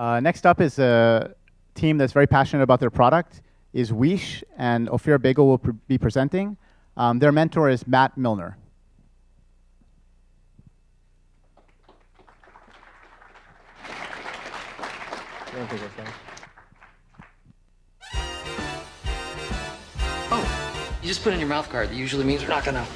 Next up is a team that's very passionate about their product, is Weesh, and Ophir Bagel will be presenting. Their mentor is Matt Milner. Oh, you just put in your mouth guard. That usually means we're not gonna,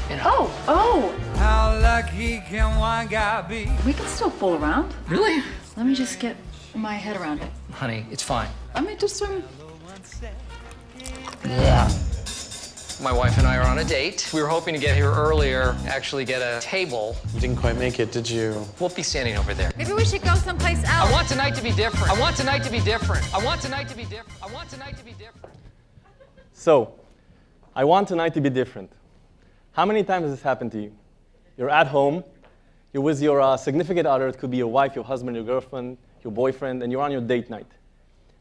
you know. Oh. How lucky can one guy be? We can still fool around. Really? Let me just get my head around it. Honey, it's fine. Let me just swim. Yeah. My wife and I are on a date. We were hoping to get here earlier, actually get a table. You didn't quite make it, did you? We'll be standing over there. Maybe we should go someplace else. I want tonight to be different. I want tonight to be different. I want tonight to be different. I want tonight to be different. So, I want tonight to be different. How many times has this happened to you? You're at home, you're with your significant other, it could be your wife, your husband, your girlfriend, your boyfriend, and you're on your date night.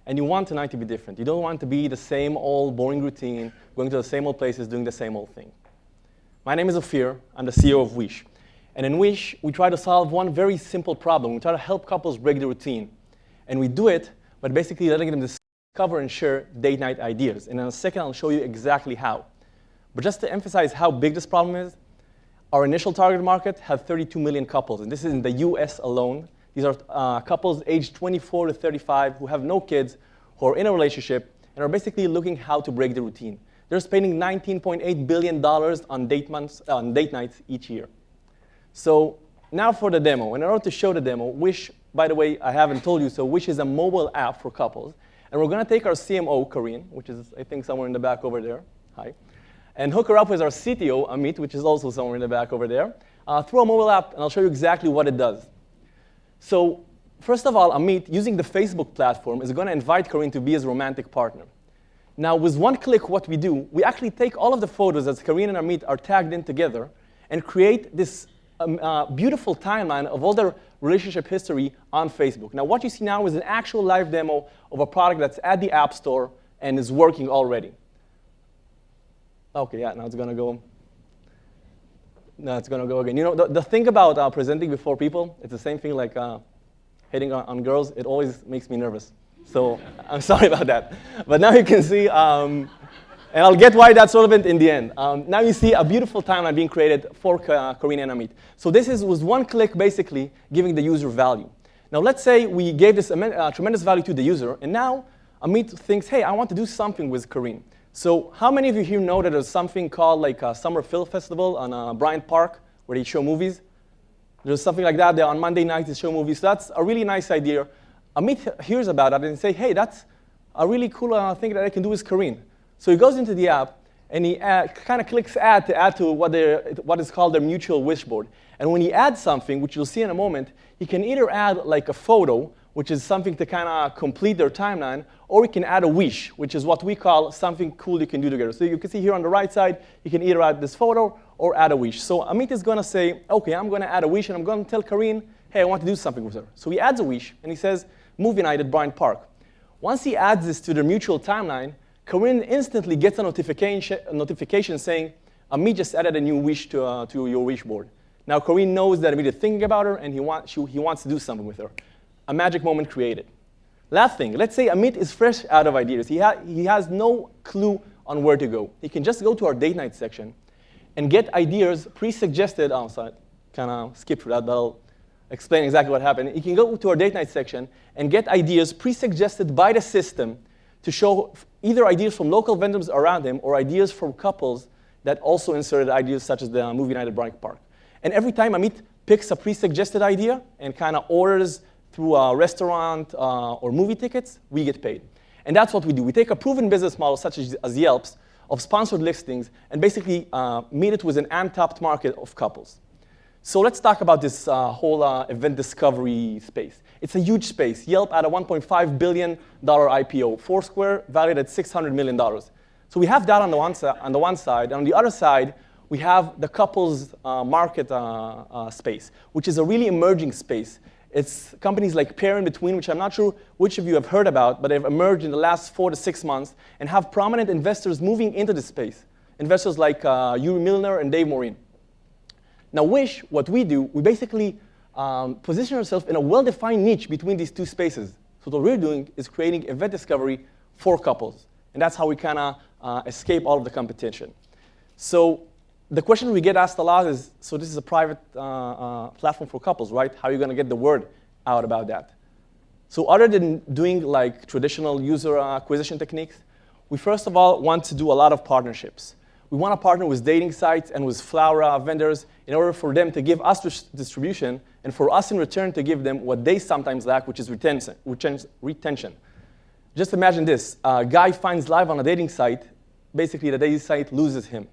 And you want tonight to be different. You don't want to be the same old boring routine, going to the same old places, doing the same old thing. My name is Ophir. I'm the CEO of Weesh. And in Weesh, we try to solve one very simple problem. We try to help couples break the routine. And we do it by basically letting them discover and share date night ideas. And in a second, I'll show you exactly how. But just to emphasize how big this problem is, our initial target market had 32 million couples. And this is in the US alone. These are couples aged 24 to 35 who have no kids, who are in a relationship, and are basically looking how to break the routine. They're spending $19.8 billion on date nights each year. So now for the demo. In order to show the demo, Weesh, by the way, I haven't told you, so Weesh is a mobile app for couples. And we're going to take our CMO, Karine, which is, I think, somewhere in the back over there. Hi. And hook her up with our CTO, Amit, which is also somewhere in the back over there, through a mobile app, and I'll show you exactly what it does. So first of all, Amit, using the Facebook platform, is going to invite Karine to be his romantic partner. Now, with one click, what we do, we actually take all of the photos as Karine and Amit are tagged in together and create this beautiful timeline of all their relationship history on Facebook. Now, what you see now is an actual live demo of a product that's at the App Store and is working already. OK, yeah, now it's going to go. No, it's going to go again. You know, the thing about presenting before people, it's the same thing like hitting on girls. It always makes me nervous. So I'm sorry about that. But now you can see, and I'll get why that's relevant in the end. Now you see a beautiful timeline being created for Karine and Amit. So this is with one click, basically, giving the user value. Now let's say we gave this tremendous value to the user, and now Amit thinks, hey, I want to do something with Karine. So how many of you here know that there's something called like a Summer Film Festival on Bryant Park where they show movies? There's something like that. There on Monday nights they show movies. So that's a really nice idea. Amit hears about that and say, hey, that's a really cool thing that I can do with Karine. So he goes into the app and he kind of clicks add to what is called their mutual wish board. And when he adds something, which you'll see in a moment, he can either add like a photo, which is something to kind of complete their timeline, or we can add a wish, which is what we call something cool you can do together. So you can see here on the right side, you can either add this photo or add a wish. So Amit is going to say, OK, I'm going to add a wish, and I'm going to tell Karine, hey, I want to do something with her. So he adds a wish, and he says, movie night at Bryant Park. Once he adds this to their mutual timeline, Karine instantly gets a notification saying, Amit just added a new wish to your wish board. Now Karine knows that Amit is thinking about her, and he wants to do something with her. A magic moment created. Last thing, let's say Amit is fresh out of ideas. He has no clue on where to go. He can just go to our date night section and get ideas pre-suggested. Oh, sorry, kind of skip through that, but I'll explain exactly what happened. He can go to our date night section and get ideas pre-suggested by the system to show either ideas from local vendors around him or ideas from couples that also inserted ideas such as the movie night at Bryant Park. And every time Amit picks a pre-suggested idea and kind of orders through a restaurant or movie tickets, we get paid. And that's what we do. We take a proven business model, such as Yelp's, of sponsored listings, and basically meet it with an untapped market of couples. So let's talk about this whole event discovery space. It's a huge space. Yelp at a $1.5 billion IPO. Foursquare valued at $600 million. So we have that on the one side. And on the other side, we have the couples market space, which is a really emerging space. It's companies like Pair in Between, which I'm not sure which of you have heard about, but they've emerged in the last 4 to 6 months and have prominent investors moving into this space. Investors like Yuri Milner and Dave Morin. Now, Weesh, what we do, we basically position yourself in a well-defined niche between these two spaces. So what we're doing is creating event discovery for couples. And that's how we kind of escape all of the competition. So the question we get asked a lot is, so this is a private platform for couples, right? How are you going to get the word out about that? So other than doing like traditional user acquisition techniques, we first of all want to do a lot of partnerships. We want to partner with dating sites and with flower vendors in order for them to give us distribution and for us in return to give them what they sometimes lack, which is retention. Just imagine this. A guy finds love on a dating site. Basically, the dating site loses him.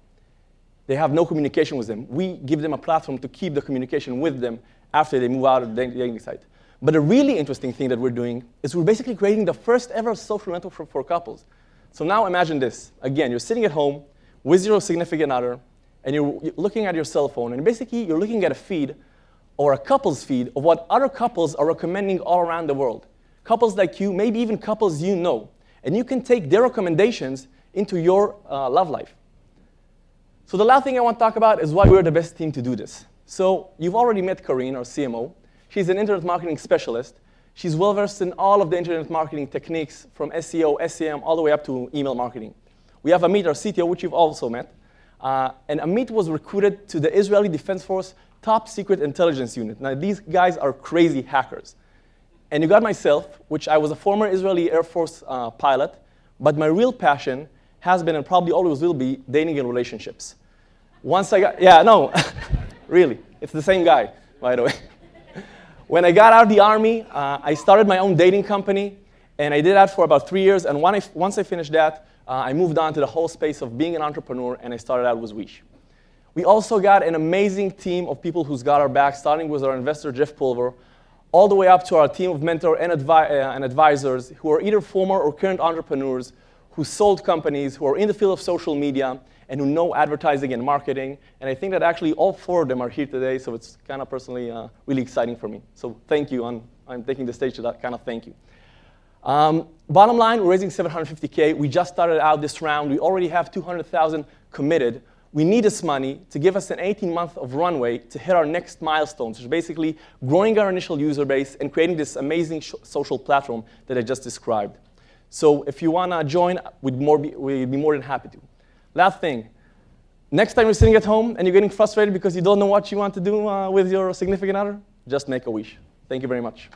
They have no communication with them. We give them a platform to keep the communication with them after they move out of the dating site. But a really interesting thing that we're doing is we're basically creating the first ever social network for couples. So now imagine this. Again, you're sitting at home with your significant other, and you're looking at your cell phone, and basically you're looking at a feed or a couple's feed of what other couples are recommending all around the world. Couples like you, maybe even couples you know. And you can take their recommendations into your love life. So the last thing I want to talk about is why we're the best team to do this. So you've already met Corinne, our CMO. She's an internet marketing specialist. She's well-versed in all of the internet marketing techniques from SEO, SEM, all the way up to email marketing. We have Amit, our CTO, which you've also met. And Amit was recruited to the Israeli Defense Force top secret intelligence unit. Now, these guys are crazy hackers. And you got myself, which I was a former Israeli Air Force pilot, but my real passion has been and probably always will be dating and relationships. Once I got, yeah, no, really, it's the same guy, by the way. When I got out of the Army, I started my own dating company, and I did that for about 3 years, and once I finished that, I moved on to the whole space of being an entrepreneur, and I started out with Weesh. We also got an amazing team of people who's got our back, starting with our investor, Jeff Pulver, all the way up to our team of mentor and advisors who are either former or current entrepreneurs who sold companies, who are in the field of social media, and who know advertising and marketing. And I think that actually all 4 of them are here today, so it's kind of personally really exciting for me. So thank you. I'm taking the stage to kind of thank you. Bottom line, we're raising $750K. We just started out this round. We already have $200,000 committed. We need this money to give us an 18-month of runway to hit our next milestones, which is basically growing our initial user base and creating this amazing social platform that I just described. So if you want to join, we'd be more than happy to. Last thing, next time you're sitting at home and you're getting frustrated because you don't know what you want to do with your significant other, just make a wish. Thank you very much.